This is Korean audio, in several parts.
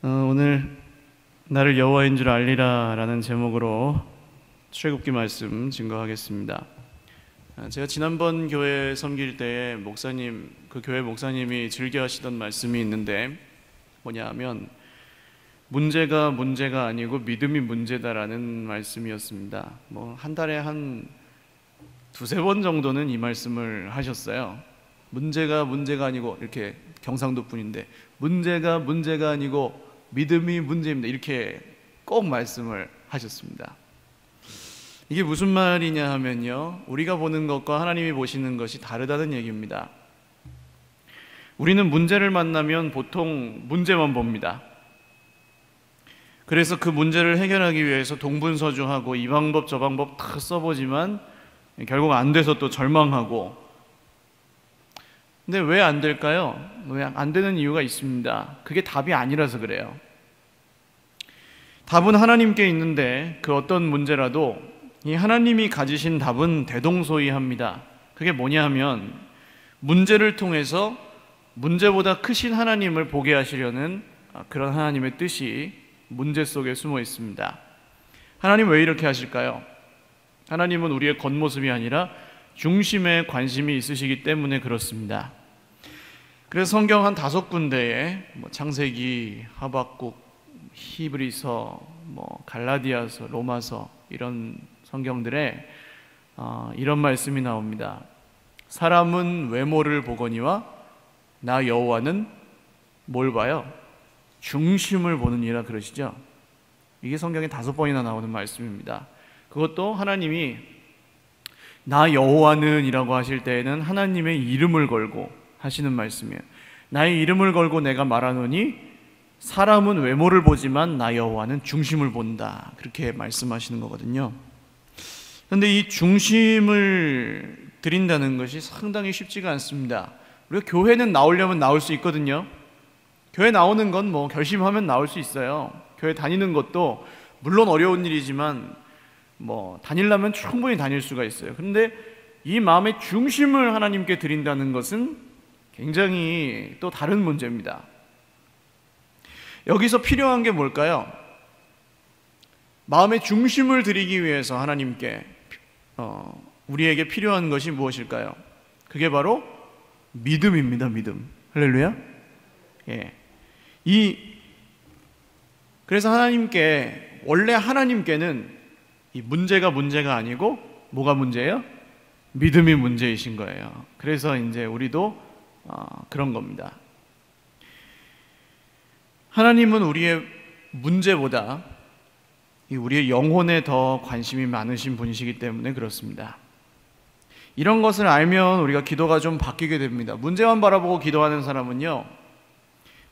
오늘 나를 여호와인 줄 알리라 라는 제목으로 출애굽기 말씀 증거하겠습니다. 제가 지난번 교회 섬길 때에 그 교회 목사님이 즐겨 하시던 말씀이 있는데 뭐냐 하면 문제가 아니고 믿음이 문제다라는 말씀이었습니다. 한 달에 한 두세 번 정도는 이 말씀을 하셨어요. 문제가 아니고, 이렇게 경상도 분인데 문제가 아니고 믿음이 문제입니다, 이렇게 꼭 말씀을 하셨습니다. 이게 무슨 말이냐 하면요, 우리가 보는 것과 하나님이 보시는 것이 다르다는 얘기입니다. 우리는 문제를 만나면 보통 문제만 봅니다. 그래서 그 문제를 해결하기 위해서 동분서주하고 이 방법 저 방법 다 써보지만 결국 안 돼서 또 절망하고. 근데 왜 안 될까요? 왜 안 되는 이유가 있습니다. 그게 답이 아니라서 그래요. 답은 하나님께 있는데 그 어떤 문제라도 이 하나님이 가지신 답은 대동소이합니다. 그게 뭐냐 하면 문제를 통해서 문제보다 크신 하나님을 보게 하시려는 그런 하나님의 뜻이 문제 속에 숨어 있습니다. 하나님 왜 이렇게 하실까요? 하나님은 우리의 겉모습이 아니라 중심에 관심이 있으시기 때문에 그렇습니다. 그래서 성경 한 5군데에 창세기, 하박국, 히브리서, 갈라디아서, 로마서 이런 성경들에 이런 말씀이 나옵니다. 사람은 외모를 보거니와 나 여호와는 뭘 봐요? 중심을 보느니라 그러시죠. 이게 성경에 5번이나 나오는 말씀입니다. 그것도 하나님이 나 여호와는 이라고 하실 때에는 하나님의 이름을 걸고 하시는 말씀이에요. 나의 이름을 걸고 내가 말하노니 사람은 외모를 보지만 나 여호와는 중심을 본다, 그렇게 말씀하시는 거거든요. 그런데 이 중심을 드린다는 것이 상당히 쉽지가 않습니다. 우리가 교회는 나오려면 나올 수 있거든요. 교회 나오는 건 결심하면 나올 수 있어요. 교회 다니는 것도 물론 어려운 일이지만 다니려면 충분히 다닐 수가 있어요. 그런데 이 마음의 중심을 하나님께 드린다는 것은 굉장히 또 다른 문제입니다. 여기서 필요한 게 뭘까요? 마음의 중심을 드리기 위해서 하나님께 우리에게 필요한 것이 무엇일까요? 그게 바로 믿음입니다. 믿음. 할렐루야. 그래서 원래 하나님께는 이 문제가 아니고 뭐가 문제예요? 믿음이 문제이신 거예요. 그래서 이제 우리도 그런 겁니다. 하나님은 우리의 문제보다 우리의 영혼에 더 관심이 많으신 분이시기 때문에 그렇습니다. 이런 것을 알면 우리가 기도가 좀 바뀌게 됩니다. 문제만 바라보고 기도하는 사람은요,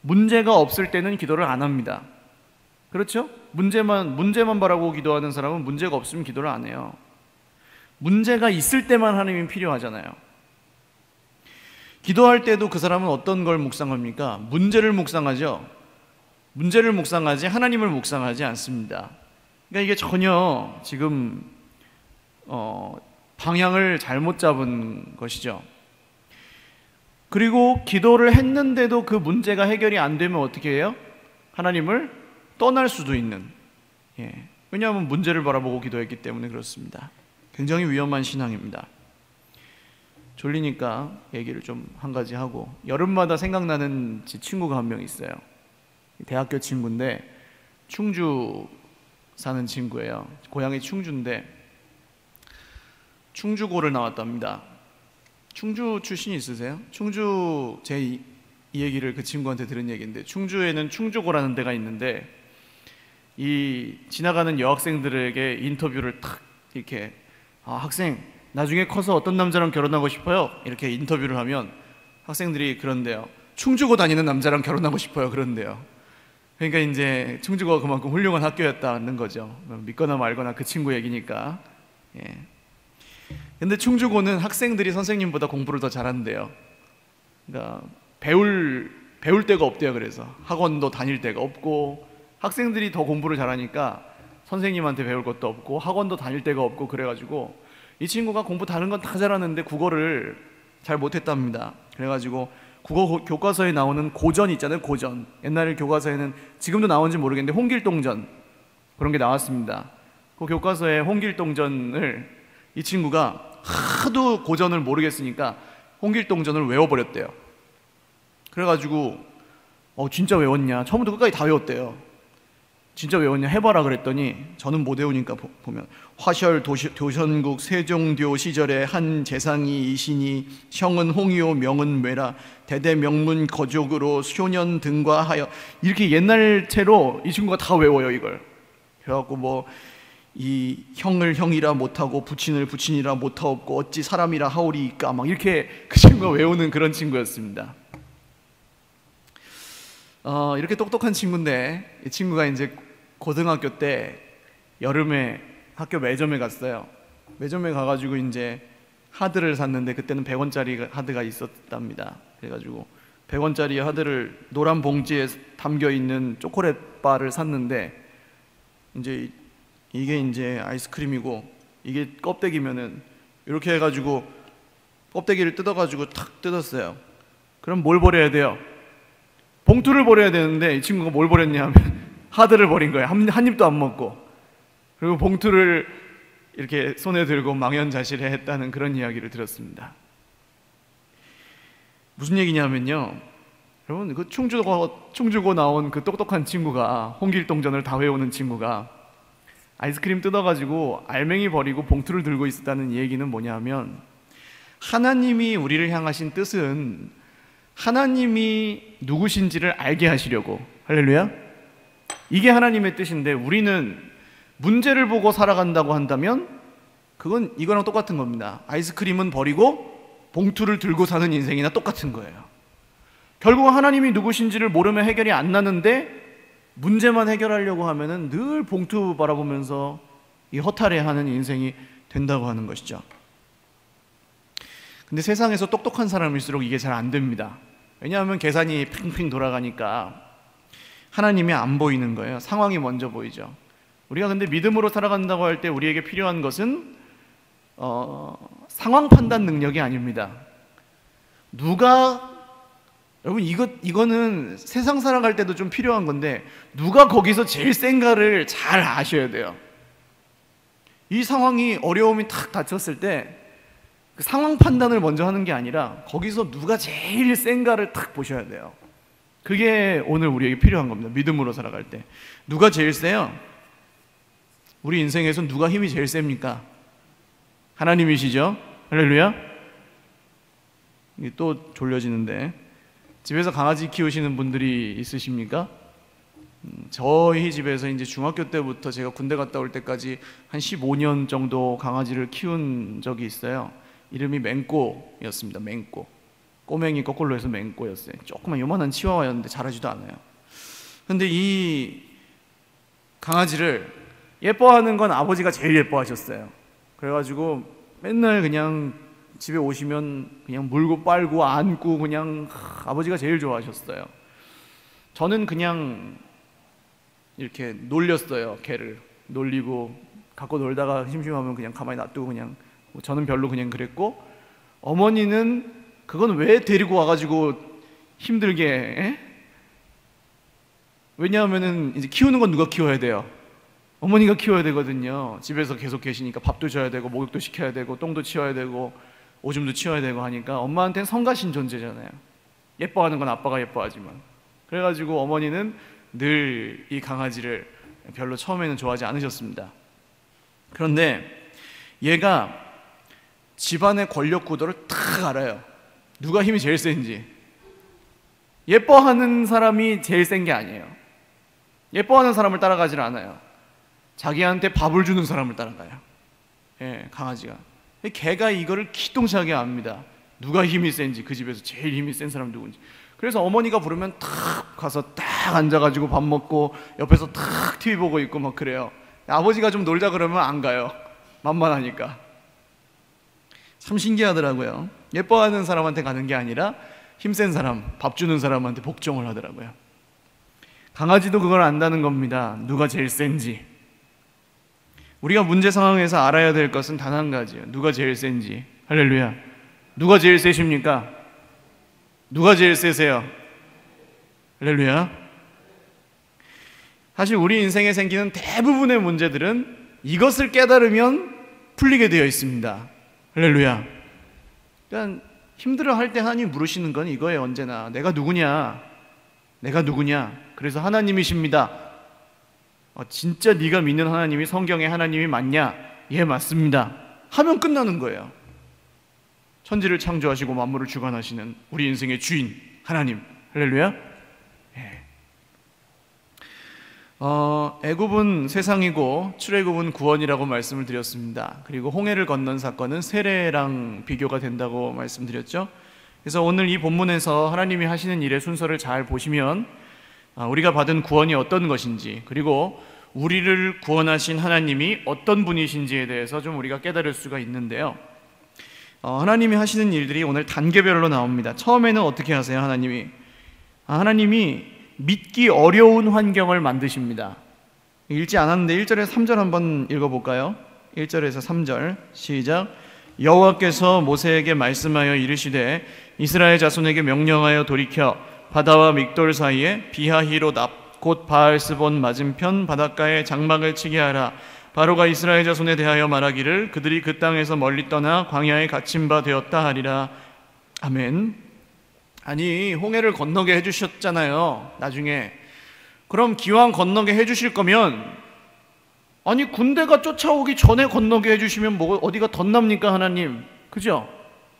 문제가 없을 때는 기도를 안 합니다. 그렇죠? 문제만 바라보고 기도하는 사람은 문제가 없으면 기도를 안 해요. 문제가 있을 때만 하나님이 필요하잖아요. 기도할 때도 그 사람은 어떤 걸 묵상합니까? 문제를 묵상하죠. 문제를 묵상하지 하나님을 묵상하지 않습니다. 그러니까 이게 전혀 지금 방향을 잘못 잡은 것이죠. 그리고 기도를 했는데도 그 문제가 해결이 안 되면 어떻게 해요? 하나님을 떠날 수도 있는, 왜냐하면 문제를 바라보고 기도했기 때문에 그렇습니다. 굉장히 위험한 신앙입니다. 졸리니까 얘기를 좀 한 가지 하고, 여름마다 생각나는 제 친구가 한 명 있어요. 대학교 친구인데 충주 사는 친구예요. 고향이 충주인데 충주고를 나왔답니다. 충주 출신 있으세요? 충주, 이 얘기를 그 친구한테 들은 얘기인데, 충주에는 충주고라는 데가 있는데 이 지나가는 여학생들에게 인터뷰를 탁 이렇게, 학생 나중에 커서 어떤 남자랑 결혼하고 싶어요? 이렇게 인터뷰를 하면 학생들이 그런데요, 충주고 다니는 남자랑 결혼하고 싶어요, 그런데요. 그러니까 이제 충주고가 그만큼 훌륭한 학교였다는 거죠. 믿거나 말거나 그 친구 얘기니까. 근데 충주고는 학생들이 선생님보다 공부를 더 잘한대요. 그러니까 배울 데가 없대요. 그래서 학원도 다닐 데가 없고, 학생들이 더 공부를 잘하니까 선생님한테 배울 것도 없고 학원도 다닐 데가 없고, 그래가지고 이 친구가 공부 다른 건 다 잘하는데 국어를 잘 못했답니다. 그래가지고 국어 교과서에 나오는 고전 있잖아요. 고전. 옛날 교과서에는 지금도 나오는지 모르겠는데 홍길동전 그런 게 나왔습니다. 그 교과서에 홍길동전을 이 친구가 하도 고전을 모르겠으니까 홍길동전을 외워버렸대요. 그래가지고 진짜 외웠냐? 처음부터 끝까지 다 외웠대요. 진짜 외웠냐? 해봐라 그랬더니 저는 못 외우니까 보면 화셜 도션국 세종교 시절에 한 재상이 이신이 형은 홍이요 명은 매라 대대명문 거족으로 효년 등과하여 이렇게 옛날 채로 이 친구가 다 외워요 이걸. 그래갖고 뭐 이 형을 형이라 못하고 부친을 부친이라 못하옵고 어찌 사람이라 하오리이까 막 이렇게 그 친구가 외우는 그런 친구였습니다. 이렇게 똑똑한 친구인데 이 친구가 이제 고등학교 때 여름에 학교 매점에 갔어요. 매점에 가가지고 이제 하드를 샀는데 그때는 100원짜리 하드가 있었답니다. 그래가지고 100원짜리 하드를 노란 봉지에 담겨 있는 초콜릿 바를 샀는데 이제 이게 이제 아이스크림이고 이게 껍데기면은 이렇게 해가지고 껍데기를 뜯어가지고 탁 뜯었어요. 그럼 뭘 버려야 돼요? 봉투를 버려야 되는데 이 친구가 뭘 버렸냐 하면 하드를 버린 거예요. 한 입도 안 먹고. 그리고 봉투를 이렇게 손에 들고 망연자실해 했다는 그런 이야기를 들었습니다. 무슨 얘기냐면요, 여러분 그 충주고 나온 그 똑똑한 친구가 홍길동전을 다 외우는 친구가 아이스크림 뜯어가지고 알맹이 버리고 봉투를 들고 있었다는 얘기는 뭐냐면 하나님이 우리를 향하신 뜻은 하나님이 누구신지를 알게 하시려고. 할렐루야. 이게 하나님의 뜻인데 우리는 문제를 보고 살아간다고 한다면 그건 이거랑 똑같은 겁니다. 아이스크림은 버리고 봉투를 들고 사는 인생이나 똑같은 거예요. 결국 하나님이 누구신지를 모르면 해결이 안 나는데 문제만 해결하려고 하면은 늘 봉투 바라보면서 이 허탈해하는 인생이 된다고 하는 것이죠. 근데 세상에서 똑똑한 사람일수록 이게 잘 안 됩니다. 왜냐하면 계산이 핑핑 돌아가니까 하나님이 안 보이는 거예요. 상황이 먼저 보이죠. 우리가 근데 믿음으로 살아간다고 할 때 우리에게 필요한 것은 상황 판단 능력이 아닙니다. 여러분 이거는 세상 살아갈 때도 좀 필요한 건데 누가 거기서 제일 센가를 잘 아셔야 돼요. 이 상황이 어려움이 탁 닥쳤을 때 그 상황 판단을 먼저 하는 게 아니라 거기서 누가 제일 센가를 탁 보셔야 돼요. 그게 오늘 우리에게 필요한 겁니다. 믿음으로 살아갈 때 누가 제일 세요? 우리 인생에서 누가 힘이 제일 셉니까? 하나님이시죠? 할렐루야. 또 졸려지는데 집에서 강아지 키우시는 분들이 있으십니까? 저희 집에서 이제 중학교 때부터 제가 군대 갔다 올 때까지 한 15년 정도 강아지를 키운 적이 있어요. 이름이 맹꼬였습니다. 맹꼬. 꼬맹이 거꾸로 해서 맹꼬였어요. 조그만 요만한 치와와였는데 자라지도 않아요. 근데 이 강아지를 예뻐하는 건 아버지가 제일 예뻐하셨어요. 그래가지고 맨날 그냥 집에 오시면 그냥 물고 빨고 안고 그냥 아버지가 제일 좋아하셨어요. 저는 그냥 이렇게 놀렸어요. 개를 놀리고 갖고 놀다가 심심하면 그냥 가만히 놔두고 그냥 저는 별로 그냥 그랬고 어머니는 그건 왜 데리고 와가지고 힘들게 에? 왜냐하면은 이제 키우는 건 누가 키워야 돼요? 어머니가 키워야 되거든요. 집에서 계속 계시니까 밥도 줘야 되고 목욕도 시켜야 되고 똥도 치워야 되고 오줌도 치워야 되고 하니까 엄마한테는 성가신 존재잖아요. 예뻐하는 건 아빠가 예뻐하지만. 그래가지고 어머니는 늘 이 강아지를 별로 처음에는 좋아하지 않으셨습니다. 그런데 얘가 집안의 권력 구도를 딱 알아요. 누가 힘이 제일 센지. 예뻐하는 사람이 제일 센 게 아니에요. 예뻐하는 사람을 따라가질 않아요. 자기한테 밥을 주는 사람을 따라가요. 예, 강아지가. 개가 이거를 기똥차게 압니다. 누가 힘이 센지, 그 집에서 제일 힘이 센 사람 누군지. 그래서 어머니가 부르면 탁 가서 딱 앉아가지고 밥 먹고 옆에서 탁 TV 보고 있고 막 그래요. 아버지가 좀 놀자 그러면 안 가요. 만만하니까. 참 신기하더라고요. 예뻐하는 사람한테 가는 게 아니라 힘센 사람, 밥 주는 사람한테 복종을 하더라고요. 강아지도 그걸 안다는 겁니다. 누가 제일 센지. 우리가 문제 상황에서 알아야 될 것은 단 한 가지예요. 누가 제일 센지. 할렐루야. 누가 제일 세십니까? 누가 제일 세세요? 할렐루야. 사실 우리 인생에 생기는 대부분의 문제들은 이것을 깨달으면 풀리게 되어 있습니다. 할렐루야. 그러니까 힘들어할 때 하나님 물으시는 건 이거예요. 언제나 내가 누구냐? 내가 누구냐? 그래서 하나님이십니다. 진짜 네가 믿는 하나님이 성경의 하나님이 맞냐? 예, 맞습니다. 하면 끝나는 거예요. 천지를 창조하시고 만물을 주관하시는 우리 인생의 주인 하나님. 할렐루야. 예. 애굽은 세상이고 출애굽은 구원이라고 말씀을 드렸습니다. 그리고 홍해를 건넌 사건은 세례랑 비교가 된다고 말씀드렸죠. 그래서 오늘 이 본문에서 하나님이 하시는 일의 순서를 잘 보시면 우리가 받은 구원이 어떤 것인지, 그리고 우리를 구원하신 하나님이 어떤 분이신지에 대해서 좀 우리가 깨달을 수가 있는데요. 하나님이 하시는 일들이 오늘 단계별로 나옵니다. 처음에는 어떻게 하세요? 하나님이 믿기 어려운 환경을 만드십니다. 읽지 않았는데 1절에서 3절 한번 읽어볼까요? 1절에서 3절 시작. 여호와께서 모세에게 말씀하여 이르시되 이스라엘 자손에게 명령하여 돌이켜 바다와 믹돌 사이에 비하히로답 곧 바알스본 맞은편 바닷가에 장막을 치게 하라. 바로가 이스라엘 자손에 대하여 말하기를 그들이 그 땅에서 멀리 떠나 광야에 갇힌 바 되었다 하리라. 아멘. 아니, 홍해를 건너게 해주셨잖아요. 나중에. 그럼 기왕 건너게 해주실 거면, 아니 군대가 쫓아오기 전에 건너게 해주시면 뭐 어디가 덧납니까 하나님? 그죠?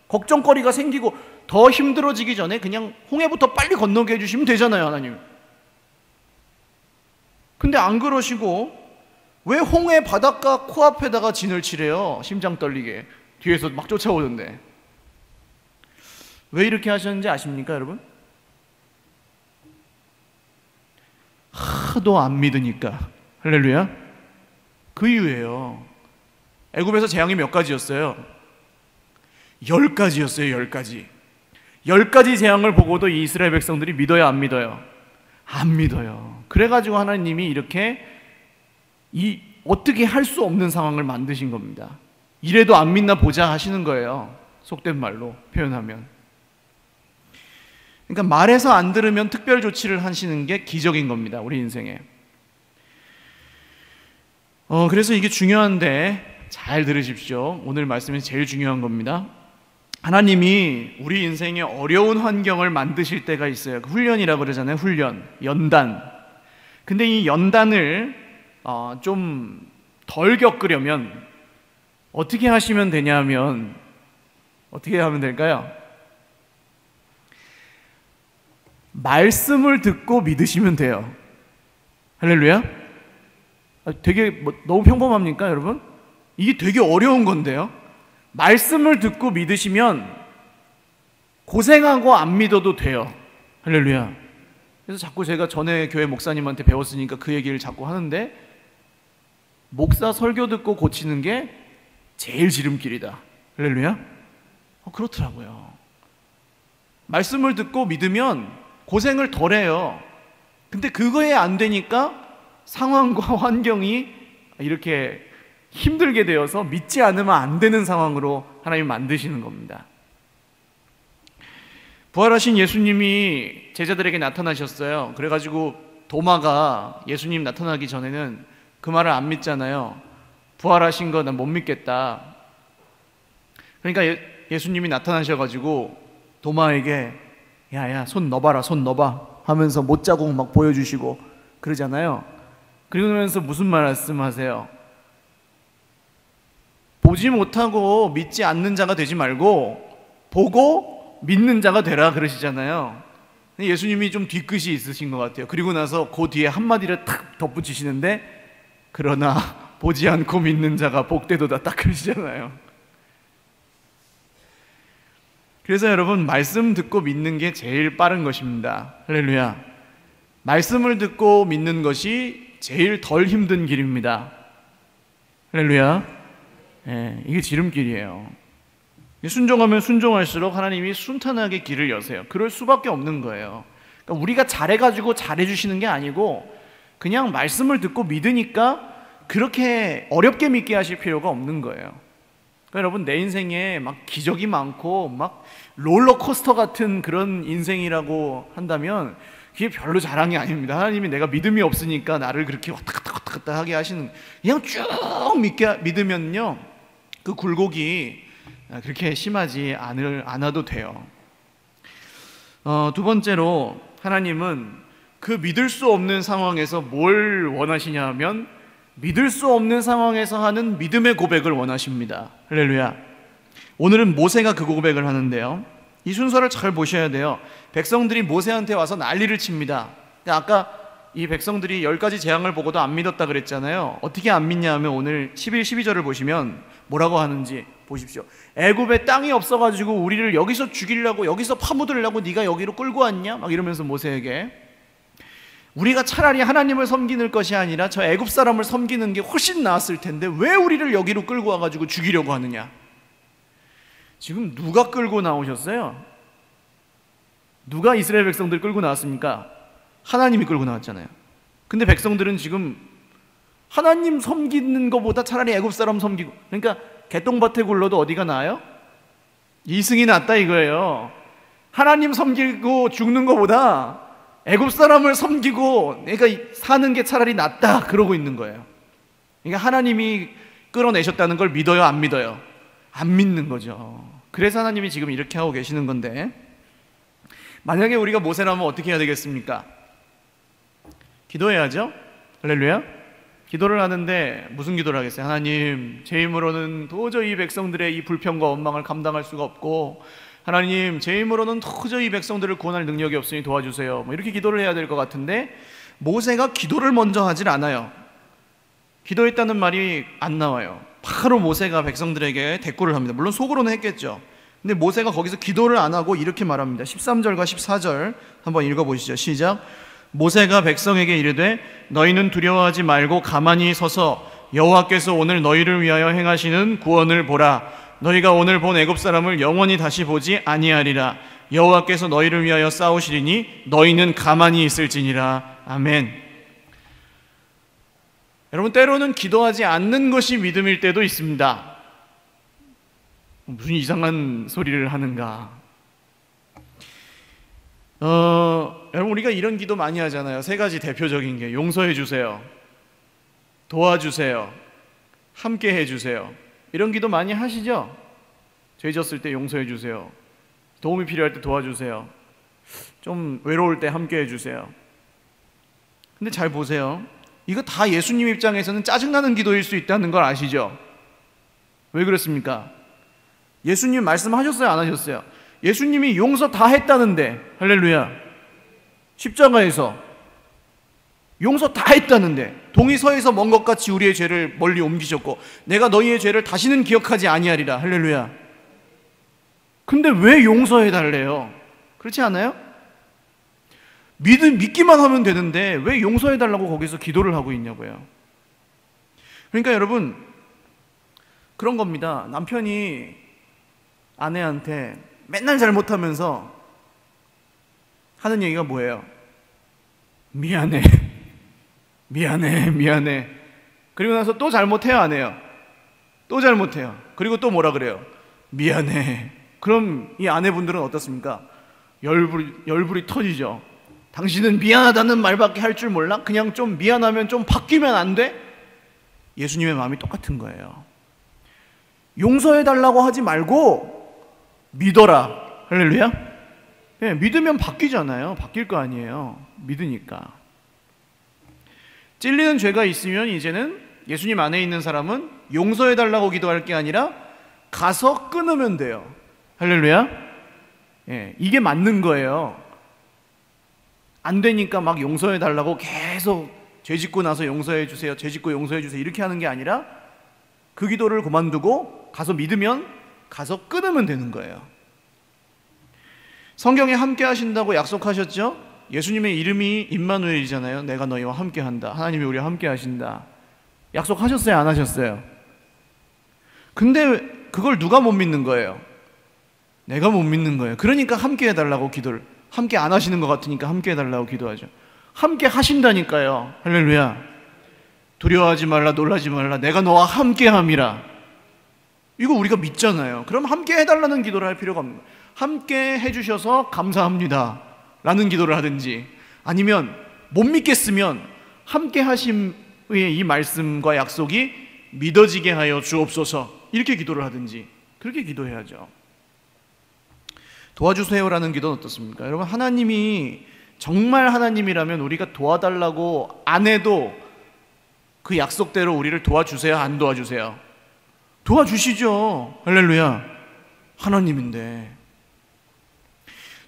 걱정거리가 생기고 더 힘들어지기 전에 그냥 홍해부터 빨리 건너게 해주시면 되잖아요 하나님. 근데 안 그러시고 왜 홍해 바닷가 코앞에다가 진을 치래요? 심장 떨리게. 뒤에서 막 쫓아오던데. 왜 이렇게 하셨는지 아십니까 여러분? 하도 안 믿으니까. 할렐루야. 그 이유예요. 애굽에서 재앙이 몇 가지였어요? 10가지였어요. 10가지. 10가지 재앙을 보고도 이 이스라엘 백성들이 믿어요, 안 믿어요? 안 믿어요. 그래가지고 하나님이 이렇게 어떻게 할 수 없는 상황을 만드신 겁니다. 이래도 안 믿나 보자 하시는 거예요. 속된 말로 표현하면. 그러니까 말해서 안 들으면 특별 조치를 하시는 게 기적인 겁니다. 우리 인생에. 그래서 이게 중요한데 잘 들으십시오. 오늘 말씀이 제일 중요한 겁니다. 하나님이 우리 인생에 어려운 환경을 만드실 때가 있어요. 훈련이라고 그러잖아요. 훈련, 연단. 근데 이 연단을 좀 덜 겪으려면 어떻게 하시면 되냐면, 어떻게 하면 될까요? 말씀을 듣고 믿으시면 돼요. 할렐루야. 되게 너무 평범합니까 여러분? 이게 되게 어려운 건데요. 말씀을 듣고 믿으시면 고생하고 안 믿어도 돼요. 할렐루야. 그래서 자꾸 제가 전에 교회 목사님한테 배웠으니까 그 얘기를 자꾸 하는데, 목사 설교 듣고 고치는 게 제일 지름길이다. 할렐루야. 그렇더라고요. 말씀을 듣고 믿으면 고생을 덜 해요. 근데 그거에 안 되니까 상황과 환경이 이렇게 힘들게 되어서 믿지 않으면 안 되는 상황으로 하나님 만드시는 겁니다. 부활하신 예수님이 제자들에게 나타나셨어요. 그래가지고 도마가 예수님 나타나기 전에는 그 말을 안 믿잖아요. 부활하신 거 난 못 믿겠다. 그러니까 예수님이 나타나셔가지고 도마에게 야야 손 넣어봐라, 손 넣어봐 하면서 못자국 막 보여주시고 그러잖아요. 그러면서 무슨 말씀하세요? 보지 못하고 믿지 않는 자가 되지 말고 보고 믿는 자가 되라 그러시잖아요. 예수님이 좀 뒤끝이 있으신 것 같아요. 그리고 나서 그 뒤에 한마디를 탁 덧붙이시는데, 그러나 보지 않고 믿는 자가 복되도다 딱 그러시잖아요. 그래서 여러분, 말씀 듣고 믿는 게 제일 빠른 것입니다. 할렐루야. 말씀을 듣고 믿는 것이 제일 덜 힘든 길입니다. 할렐루야. 예, 이게 지름길이에요. 순종하면 순종할수록 하나님이 순탄하게 길을 여세요. 그럴 수밖에 없는 거예요. 그러니까 우리가 잘해가지고 잘해주시는 게 아니고 그냥 말씀을 듣고 믿으니까 그렇게 어렵게 믿게 하실 필요가 없는 거예요. 그러니까 여러분, 내 인생에 막 기적이 많고 막 롤러코스터 같은 그런 인생이라고 한다면 그게 별로 자랑이 아닙니다. 하나님이 내가 믿음이 없으니까 나를 그렇게 왔다 갔다 하게 하시는, 그냥 쭉 믿으면요 그 굴곡이 그렇게 심하지 않아도 돼요. 두 번째로, 하나님은 그 믿을 수 없는 상황에서 뭘 원하시냐 하면 믿을 수 없는 상황에서 하는 믿음의 고백을 원하십니다. 할렐루야. 오늘은 모세가 그 고백을 하는데요, 이 순서를 잘 보셔야 돼요. 백성들이 모세한테 와서 난리를 칩니다. 아까 이 백성들이 10가지 재앙을 보고도 안 믿었다 그랬잖아요. 어떻게 안 믿냐 하면 오늘 11, 12절을 보시면 뭐라고 하는지 보십시오. 애굽에 땅이 없어가지고 우리를 여기서 죽이려고, 여기서 파묻으려고 네가 여기로 끌고 왔냐? 막 이러면서 모세에게, 우리가 차라리 하나님을 섬기는 것이 아니라 저 애굽 사람을 섬기는 게 훨씬 나았을 텐데 왜 우리를 여기로 끌고 와가지고 죽이려고 하느냐? 지금 누가 끌고 나오셨어요? 누가 이스라엘 백성들 끌고 나왔습니까? 하나님이 끌고 나왔잖아요. 근데 백성들은 지금 하나님 섬기는 것보다 차라리 애굽 사람 섬기고, 그러니까 개똥밭에 굴러도 어디가 나아요? 이승이 낫다 이거예요. 하나님 섬기고 죽는 것보다 애굽 사람을 섬기고 내가 사는 게 차라리 낫다 그러고 있는 거예요. 그러니까 하나님이 끌어내셨다는 걸 믿어요, 안 믿어요? 안 믿는 거죠. 그래서 하나님이 지금 이렇게 하고 계시는 건데, 만약에 우리가 모세라면 어떻게 해야 되겠습니까? 기도해야죠. 할렐루야. 기도를 하는데 무슨 기도를 하겠어요? 하나님, 제 힘으로는 도저히 이 백성들의 이 불평과 원망을 감당할 수가 없고, 하나님, 제 힘으로는 도저히 이 백성들을 구원할 능력이 없으니 도와주세요. 뭐 이렇게 기도를 해야 될 것 같은데, 모세가 기도를 먼저 하질 않아요. 기도했다는 말이 안 나와요. 바로 모세가 백성들에게 대꾸를 합니다. 물론 속으로는 했겠죠. 근데 모세가 거기서 기도를 안 하고 이렇게 말합니다. 13절과 14절 한번 읽어보시죠. 시작. 모세가 백성에게 이르되 너희는 두려워하지 말고 가만히 서서 여호와께서 오늘 너희를 위하여 행하시는 구원을 보라. 너희가 오늘 본 애굽 사람을 영원히 다시 보지 아니하리라. 여호와께서 너희를 위하여 싸우시리니 너희는 가만히 있을지니라. 아멘. 여러분, 때로는 기도하지 않는 것이 믿음일 때도 있습니다. 무슨 이상한 소리를 하는가? 여러분, 우리가 이런 기도 많이 하잖아요. 3가지 대표적인 게, 용서해 주세요, 도와주세요, 함께 해주세요. 이런 기도 많이 하시죠? 죄 졌을 때 용서해 주세요, 도움이 필요할 때 도와주세요, 좀 외로울 때 함께 해주세요. 근데 잘 보세요. 이거 다 예수님 입장에서는 짜증나는 기도일 수 있다는 걸 아시죠? 왜 그렇습니까? 예수님 말씀하셨어요, 안 하셨어요? 예수님이 용서 다 했다는데, 할렐루야, 십자가에서 용서 다 했다는데, 동이 서에서 먼 것 같이 우리의 죄를 멀리 옮기셨고 내가 너희의 죄를 다시는 기억하지 아니하리라. 할렐루야. 근데 왜 용서해 달래요? 그렇지 않아요? 믿기만 하면 되는데 왜 용서해 달라고 거기서 기도를 하고 있냐고요. 그러니까 여러분, 그런 겁니다. 남편이 아내한테 맨날 잘못하면서 하는 얘기가 뭐예요? 미안해, 미안해, 미안해. 그리고 나서 또 잘못해요, 안 해요? 또 잘못해요. 그리고 또 뭐라 그래요? 미안해. 그럼 이 아내분들은 어떻습니까? 열불이 터지죠. 당신은 미안하다는 말밖에 할 줄 몰라? 그냥 좀 미안하면 좀 바뀌면 안 돼? 예수님의 마음이 똑같은 거예요. 용서해달라고 하지 말고 믿어라. 할렐루야. 네, 믿으면 바뀌잖아요. 바뀔 거 아니에요. 믿으니까. 찔리는 죄가 있으면 이제는 예수님 안에 있는 사람은 용서해달라고 기도할 게 아니라 가서 끊으면 돼요. 할렐루야. 네, 이게 맞는 거예요. 안 되니까 막 용서해달라고 계속 죄 짓고 나서 용서해주세요, 죄 짓고 용서해주세요 이렇게 하는 게 아니라 그 기도를 그만두고 가서 믿으면 가서 끊으면 되는 거예요. 성경에 함께 하신다고 약속하셨죠? 예수님의 이름이 임마누엘이잖아요. 내가 너희와 함께 한다. 하나님이 우리와 함께 하신다. 약속하셨어요, 안 하셨어요? 근데 그걸 누가 못 믿는 거예요? 내가 못 믿는 거예요. 그러니까 함께 해달라고 기도를, 함께 안 하시는 것 같으니까 함께 해달라고 기도하죠. 함께 하신다니까요. 할렐루야. 두려워하지 말라, 놀라지 말라, 내가 너와 함께 함이라. 이거 우리가 믿잖아요. 그럼 함께 해달라는 기도를 할 필요가 없는 거예요. 함께 해주셔서 감사합니다 라는 기도를 하든지, 아니면 못 믿겠으면 함께 하심의 이 말씀과 약속이 믿어지게 하여 주옵소서, 이렇게 기도를 하든지 그렇게 기도해야죠. 도와주세요라는 기도는 어떻습니까? 여러분, 하나님이 정말 하나님이라면 우리가 도와달라고 안 해도 그 약속대로 우리를 도와주세요, 안 도와주세요? 도와주시죠. 할렐루야. 하나님인데.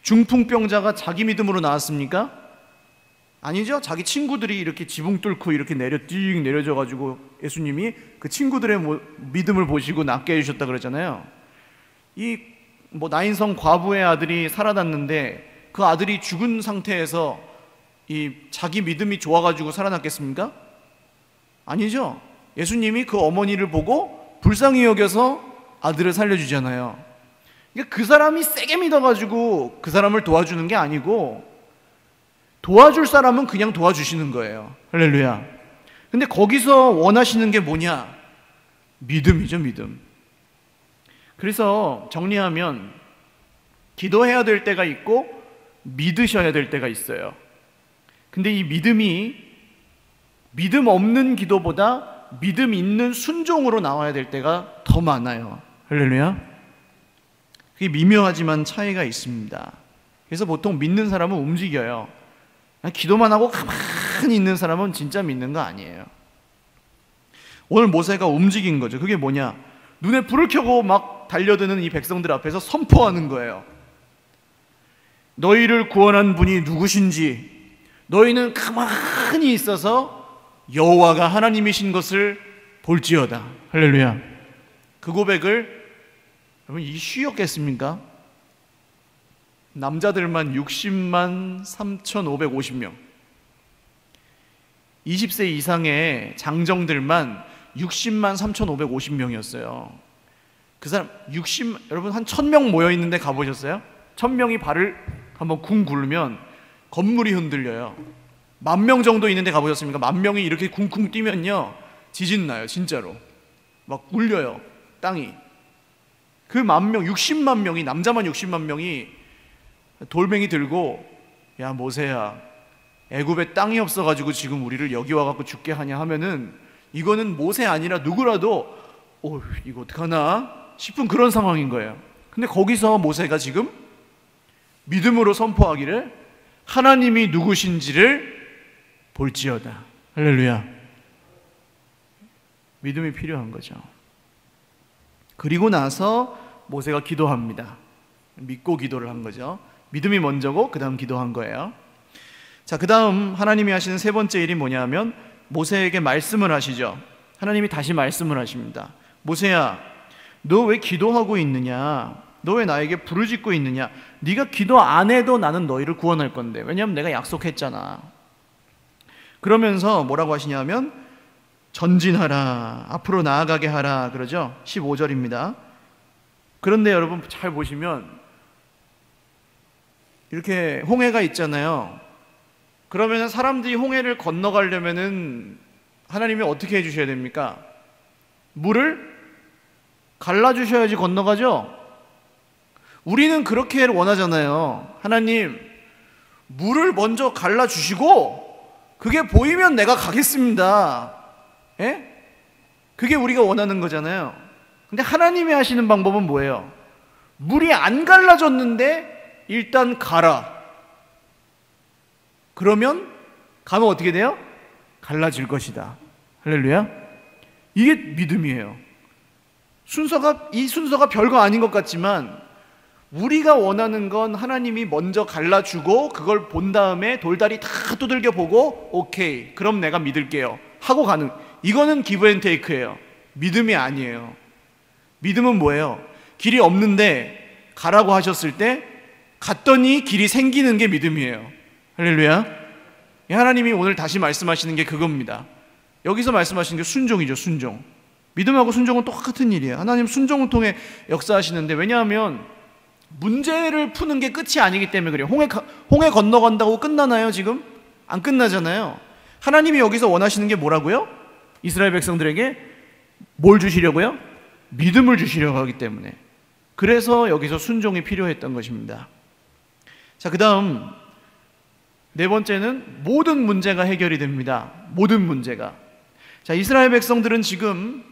중풍병자가 자기 믿음으로 나았습니까? 아니죠. 자기 친구들이 이렇게 지붕 뚫고 이렇게 띵 내려져가지고 예수님이 그 친구들의 믿음을 보시고 낫게 해주셨다 그랬잖아요. 나인성 과부의 아들이 살아났는데 그 아들이 죽은 상태에서 자기 믿음이 좋아가지고 살아났겠습니까? 아니죠. 예수님이 그 어머니를 보고 불쌍히 여겨서 아들을 살려주잖아요. 그러니까 그 사람이 세게 믿어가지고 그 사람을 도와주는 게 아니고, 도와줄 사람은 그냥 도와주시는 거예요. 할렐루야. 근데 거기서 원하시는 게 뭐냐? 믿음이죠, 믿음. 그래서 정리하면 기도해야 될 때가 있고 믿으셔야 될 때가 있어요. 근데 이 믿음이 믿음 없는 기도보다 믿음 있는 순종으로 나와야 될 때가 더 많아요. 할렐루야. 그게 미묘하지만 차이가 있습니다. 그래서 보통 믿는 사람은 움직여요. 기도만 하고 가만히 있는 사람은 진짜 믿는 거 아니에요. 오늘 모세가 움직인 거죠. 그게 뭐냐? 눈에 불을 켜고 막 달려드는 이 백성들 앞에서 선포하는 거예요. 너희를 구원한 분이 누구신지 너희는 가만히 있어서 여호와가 하나님이신 것을 볼지어다. 할렐루야. 그 고백을, 여러분, 이게 쉬웠겠습니까? 남자들만 60만 3,550명, 20세 이상의 장정들만 60만 3,550명이었어요. 그 사람 여러분 한 1,000명 모여있는데 가보셨어요? 1,000명이 발을 한번 쿵 굴르면 건물이 흔들려요. 10,000명 정도 있는데 가보셨습니까? 10,000명이 이렇게 쿵쿵 뛰면요 지진 나요. 진짜로 막 울려요, 땅이. 그 10,000명, 60만 명이, 남자만 60만 명이 돌멩이 들고, 야 모세야, 애굽에 땅이 없어가지고 지금 우리를 여기 와갖고 죽게 하냐 하면은, 이거는 모세 아니라 누구라도 이거 어떡하나 싶은 그런 상황인 거예요. 근데 거기서 모세가 지금 믿음으로 선포하기를 하나님이 누구신지를 볼지어다. 할렐루야. 믿음이 필요한 거죠. 그리고 나서 모세가 기도합니다. 믿고 기도를 한 거죠. 믿음이 먼저고 그 다음 기도한 거예요. 자, 그 다음 하나님이 하시는 세 번째 일이 뭐냐면 모세에게 말씀을 하시죠. 하나님이 다시 말씀을 하십니다. 모세야, 너 왜 기도하고 있느냐? 너 왜 나에게 부르짖고 있느냐? 네가 기도 안 해도 나는 너희를 구원할 건데, 왜냐하면 내가 약속했잖아. 그러면서 뭐라고 하시냐면 전진하라, 앞으로 나아가게 하라 그러죠. 15절입니다. 그런데 여러분 잘 보시면 이렇게 홍해가 있잖아요. 그러면 사람들이 홍해를 건너가려면은 하나님이 어떻게 해주셔야 됩니까? 물을 갈라주셔야지 건너가죠. 우리는 그렇게 원하잖아요. 하나님, 물을 먼저 갈라주시고 그게 보이면 내가 가겠습니다. 예? 그게 우리가 원하는 거잖아요. 근데 하나님이 하시는 방법은 뭐예요? 물이 안 갈라졌는데 일단 가라. 그러면 가면 어떻게 돼요? 갈라질 것이다. 할렐루야. 이게 믿음이에요. 이 순서가 별거 아닌 것 같지만 우리가 원하는 건 하나님이 먼저 갈라주고 그걸 본 다음에 돌다리 다 두들겨 보고 오케이, 그럼 내가 믿을게요 하고 가는, 이거는 기브 앤 테이크예요. 믿음이 아니에요. 믿음은 뭐예요? 길이 없는데 가라고 하셨을 때 갔더니 길이 생기는 게 믿음이에요. 할렐루야. 하나님이 오늘 다시 말씀하시는 게 그겁니다. 여기서 말씀하시는 게 순종이죠. 순종. 믿음하고 순종은 똑같은 일이에요. 하나님 순종을 통해 역사하시는데, 왜냐하면 문제를 푸는 게 끝이 아니기 때문에 그래요. 홍해 건너간다고 끝나나요? 지금? 안 끝나잖아요. 하나님이 여기서 원하시는 게 뭐라고요? 이스라엘 백성들에게 뭘 주시려고요? 믿음을 주시려고 하기 때문에, 그래서 여기서 순종이 필요했던 것입니다. 자, 그 다음 네 번째는 모든 문제가 해결이 됩니다. 모든 문제가. 자, 이스라엘 백성들은 지금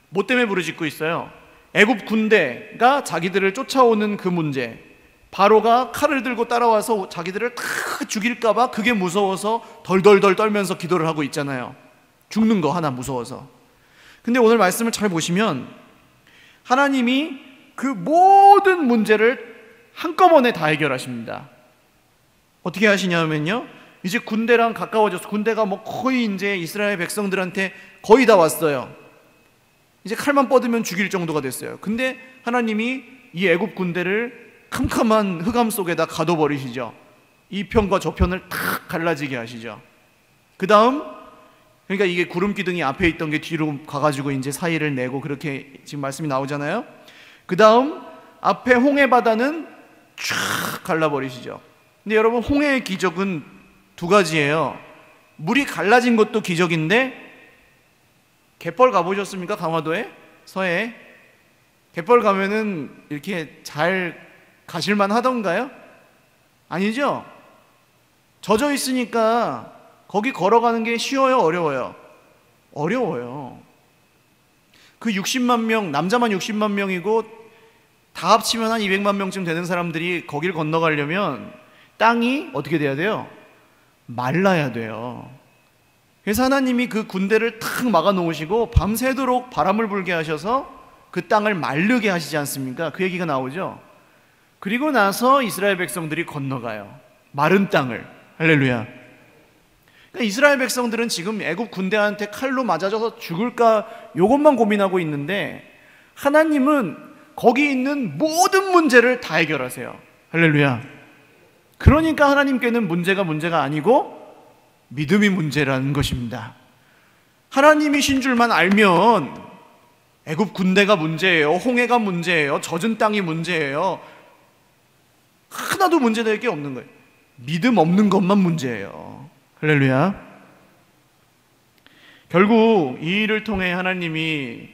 뭐 때문에 부르짖고 있어요? 애굽 군대가 자기들을 쫓아오는 그 문제, 바로가 칼을 들고 따라와서 자기들을 다 죽일까봐 그게 무서워서 덜덜덜 떨면서 기도를 하고 있잖아요. 죽는 거 하나 무서워서. 근데 오늘 말씀을 잘 보시면 하나님이 그 모든 문제를 한꺼번에 다 해결하십니다. 어떻게 하시냐면요, 이제 군대랑 가까워져서, 군대가 뭐 거의 이제 이스라엘 백성들한테 거의 다 왔어요. 이제 칼만 뻗으면 죽일 정도가 됐어요. 근데 하나님이 이 애굽 군대를 캄캄한 흑암 속에다 가둬버리시죠. 이 편과 저 편을 탁 갈라지게 하시죠. 그 다음, 그러니까 이게 구름 기둥이 앞에 있던 게 뒤로 가가지고 이제 사이를 내고, 그렇게 지금 말씀이 나오잖아요. 그 다음 앞에 홍해 바다는 쫙 갈라버리시죠. 근데 여러분, 홍해의 기적은 두 가지예요. 물이 갈라진 것도 기적인데, 갯벌 가보셨습니까? 강화도에? 서해에? 갯벌 가면은 이렇게 잘 가실만 하던가요? 아니죠? 젖어 있으니까 거기 걸어가는 게 쉬워요? 어려워요? 어려워요. 그 60만 명, 남자만 60만 명이고 다 합치면 한 200만 명쯤 되는 사람들이 거길 건너가려면 땅이 어떻게 돼야 돼요? 말라야 돼요. 그래서 하나님이 그 군대를 탁 막아 놓으시고 밤새도록 바람을 불게 하셔서 그 땅을 마르게 하시지 않습니까? 그 얘기가 나오죠. 그리고 나서 이스라엘 백성들이 건너가요. 마른 땅을. 할렐루야. 그러니까 이스라엘 백성들은 지금 애굽 군대한테 칼로 맞아져서 죽을까, 이것만 고민하고 있는데, 하나님은 거기 있는 모든 문제를 다 해결하세요. 할렐루야. 그러니까 하나님께는 문제가 아니고 믿음이 문제라는 것입니다. 하나님이신 줄만 알면 애굽 군대가 문제예요, 홍해가 문제예요, 젖은 땅이 문제예요, 하나도 문제될 게 없는 거예요. 믿음 없는 것만 문제예요. 할렐루야. 결국 이 일을 통해 하나님이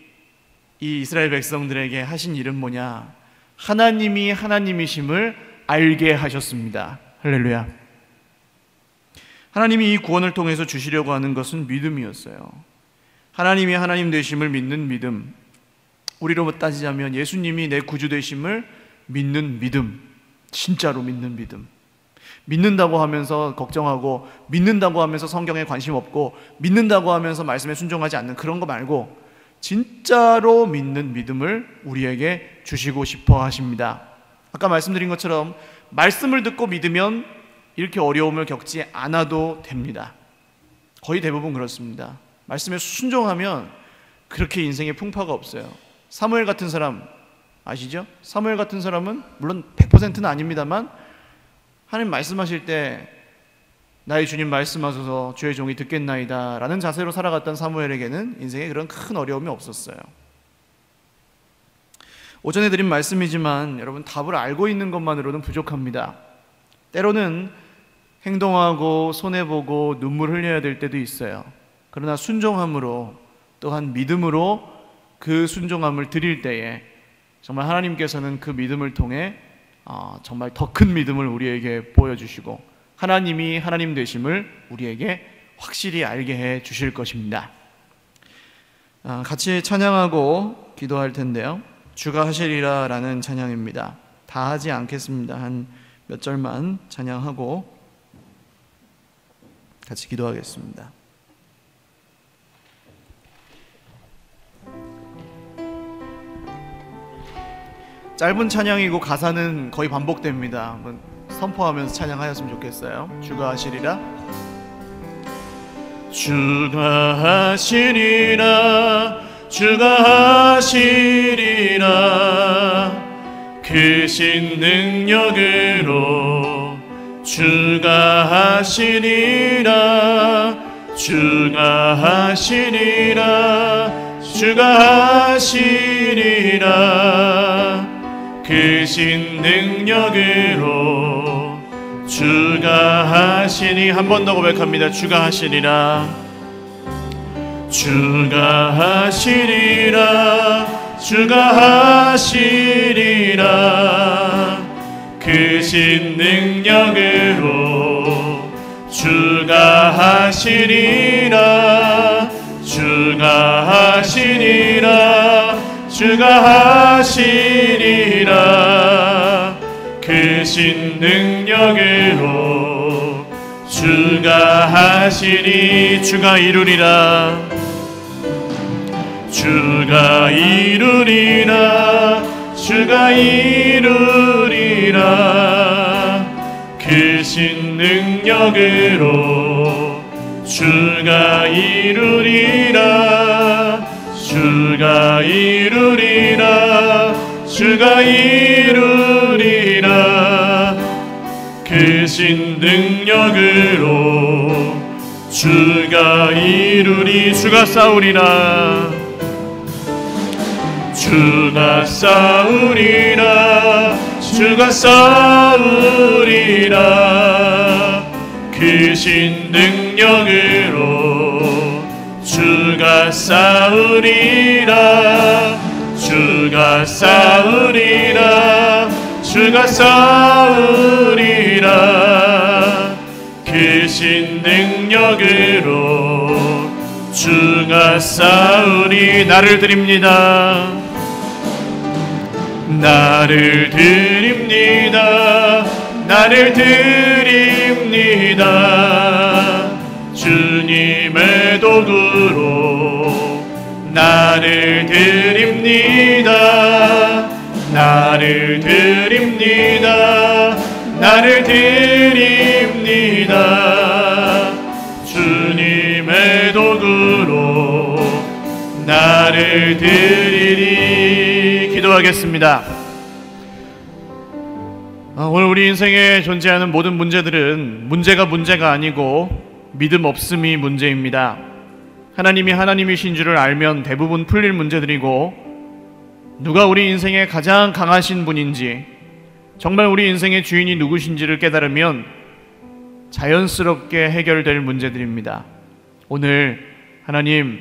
이 이스라엘 백성들에게 하신 일은 뭐냐? 하나님이 하나님이심을 알게 하셨습니다. 할렐루야. 하나님이 이 구원을 통해서 주시려고 하는 것은 믿음이었어요. 하나님이 하나님 되심을 믿는 믿음, 우리로 따지자면 예수님이 내 구주 되심을 믿는 믿음, 진짜로 믿는 믿음. 믿는다고 하면서 걱정하고, 믿는다고 하면서 성경에 관심 없고, 믿는다고 하면서 말씀에 순종하지 않는 그런 거 말고 진짜로 믿는 믿음을 우리에게 주시고 싶어 하십니다. 아까 말씀드린 것처럼 말씀을 듣고 믿으면 이렇게 어려움을 겪지 않아도 됩니다. 거의 대부분 그렇습니다. 말씀에 순종하면 그렇게 인생에 풍파가 없어요. 사무엘 같은 사람 아시죠? 사무엘 같은 사람은 물론 100%는 아닙니다만, 하나님 말씀하실 때 나의 주님 말씀하소서 주의 종이 듣겠나이다 라는 자세로 살아갔던 사무엘에게는 인생에 그런 큰 어려움이 없었어요. 오전에 드린 말씀이지만 여러분, 답을 알고 있는 것만으로는 부족합니다. 때로는 행동하고 손해보고 눈물 흘려야 될 때도 있어요. 그러나 순종함으로, 또한 믿음으로 그 순종함을 드릴 때에 정말 하나님께서는 그 믿음을 통해 정말 더 큰 믿음을 우리에게 보여주시고 하나님이 하나님 되심을 우리에게 확실히 알게 해 주실 것입니다. 같이 찬양하고 기도할 텐데요, 주가 하시리라 라는 찬양입니다. 다 하지 않겠습니다. 한 몇 절만 찬양하고 같이 기도하겠습니다. 짧은 찬양이고 가사는 거의 반복됩니다. 한번 선포하면서 찬양하였으면 좋겠어요. 주가 하시리라. 주가 하시리라, 주가 하시리라, 크신 능력으로 주가 하시리라, 주가 하시리라, 주가 하시리라, 크신 능력으로 주가 하시니. 한 번 더 고백합니다. 주가 하시리라, 주가 하시리라, 주가 하시리라. 크신 능력으로 주가 하시리라. 주가 하시리라. 주가 하시리라. 크신 능력으로 주가 하시리. 주가 이루리라. 주가 이루리라. 주가 이루리라. 크신 능력으로 주가 이루리라. 주가 이루리라. 주가 이루리라. 크신 능력으로 주가 이루리. 주가 싸우리라. 주가 싸우리라. 주가 싸우리라. 크신 능력으로 주가 싸우리라. 주가 싸우리라. 주가 싸우리라. 크신 능력으로 주가 싸우리. 나를 드립니다. 나를 드립니다. 나를 드립니다. 주님의 도구로 나를 드립니다. 나를 드립니다. 나를 드립니다. 주님의 도구로 나를 드리리. 기도하겠습니다. 오늘 우리 인생에 존재하는 모든 문제들은 문제가 아니고 믿음 없음이 문제입니다. 하나님이 하나님이신 줄을 알면 대부분 풀릴 문제들이고, 누가 우리 인생에 가장 강하신 분인지, 정말 우리 인생의 주인이 누구신지를 깨달으면 자연스럽게 해결될 문제들입니다. 오늘 하나님,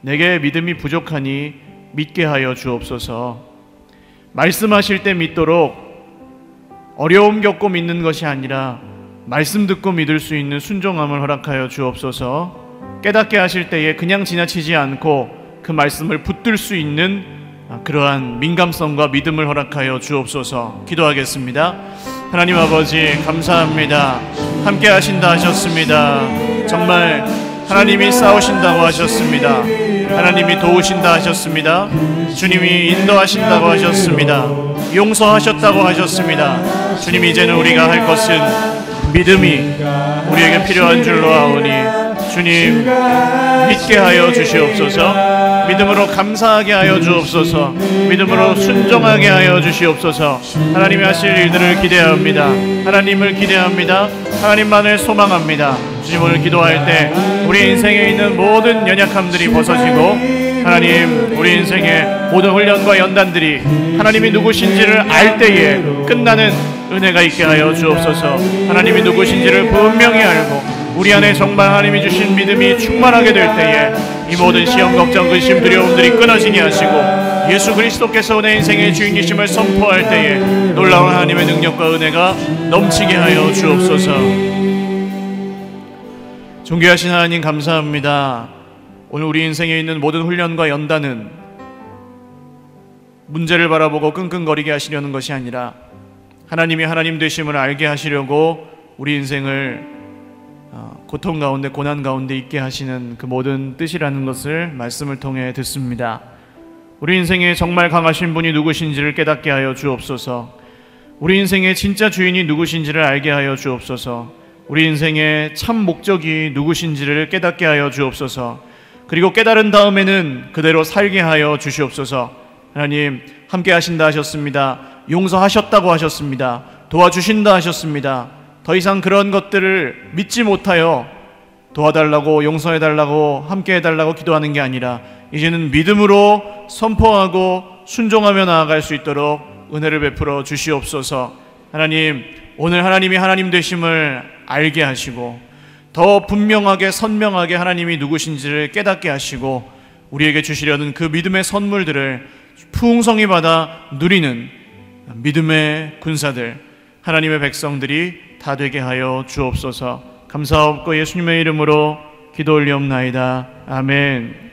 내게 믿음이 부족하니 믿게 하여 주옵소서. 말씀하실 때 믿도록 어려움 겪고 믿는 것이 아니라 말씀 듣고 믿을 수 있는 순종함을 허락하여 주옵소서. 깨닫게 하실 때에 그냥 지나치지 않고 그 말씀을 붙들 수 있는 그러한 민감성과 믿음을 허락하여 주옵소서. 기도하겠습니다. 하나님 아버지, 감사합니다. 함께 하신다 하셨습니다. 정말 하나님이 싸우신다고 하셨습니다. 하나님이 도우신다 하셨습니다. 주님이 인도하신다고 하셨습니다. 용서하셨다고 하셨습니다. 주님, 이제는 우리가 할 것은 믿음이 우리에게 필요한 줄로 아오니 주님, 믿게 하여 주시옵소서. 믿음으로 감사하게 하여 주옵소서. 믿음으로 순종하게 하여 주시옵소서. 하나님이 하실 일들을 기대합니다. 하나님을 기대합니다. 하나님만을 소망합니다. 주님, 오늘 기도할 때 우리 인생에 있는 모든 연약함들이 벗어지고, 하나님, 우리 인생의 모든 훈련과 연단들이 하나님이 누구신지를 알 때에 끝나는 은혜가 있게 하여 주옵소서. 하나님이 누구신지를 분명히 알고 우리 안에 정말 하나님이 주신 믿음이 충만하게 될 때에 이 모든 시험, 걱정, 근심, 두려움들이 끊어지게 하시고 예수 그리스도께서 내 인생의 주인이심을 선포할 때에 놀라운 하나님의 능력과 은혜가 넘치게 하여 주옵소서. 존귀하신 하나님, 감사합니다. 오늘 우리 인생에 있는 모든 훈련과 연단은 문제를 바라보고 끙끙거리게 하시려는 것이 아니라 하나님이 하나님 되심을 알게 하시려고 우리 인생을 고통 가운데, 고난 가운데 있게 하시는 그 모든 뜻이라는 것을 말씀을 통해 듣습니다. 우리 인생에 정말 강하신 분이 누구신지를 깨닫게 하여 주옵소서. 우리 인생의 진짜 주인이 누구신지를 알게 하여 주옵소서. 우리 인생의 참 목적이 누구신지를 깨닫게 하여 주옵소서. 그리고 깨달은 다음에는 그대로 살게 하여 주시옵소서. 하나님, 함께 하신다 하셨습니다. 용서하셨다고 하셨습니다. 도와주신다 하셨습니다. 더 이상 그런 것들을 믿지 못하여 도와달라고, 용서해달라고, 함께해달라고 기도하는 게 아니라 이제는 믿음으로 선포하고 순종하며 나아갈 수 있도록 은혜를 베풀어 주시옵소서. 하나님, 오늘 하나님이 하나님 되심을 알게 하시고 더 분명하게, 선명하게 하나님이 누구신지를 깨닫게 하시고 우리에게 주시려는 그 믿음의 선물들을 풍성히 받아 누리는 믿음의 군사들, 하나님의 백성들이 다 되게 하여 주옵소서. 감사옵고 예수님의 이름으로 기도 올리옵나이다. 아멘.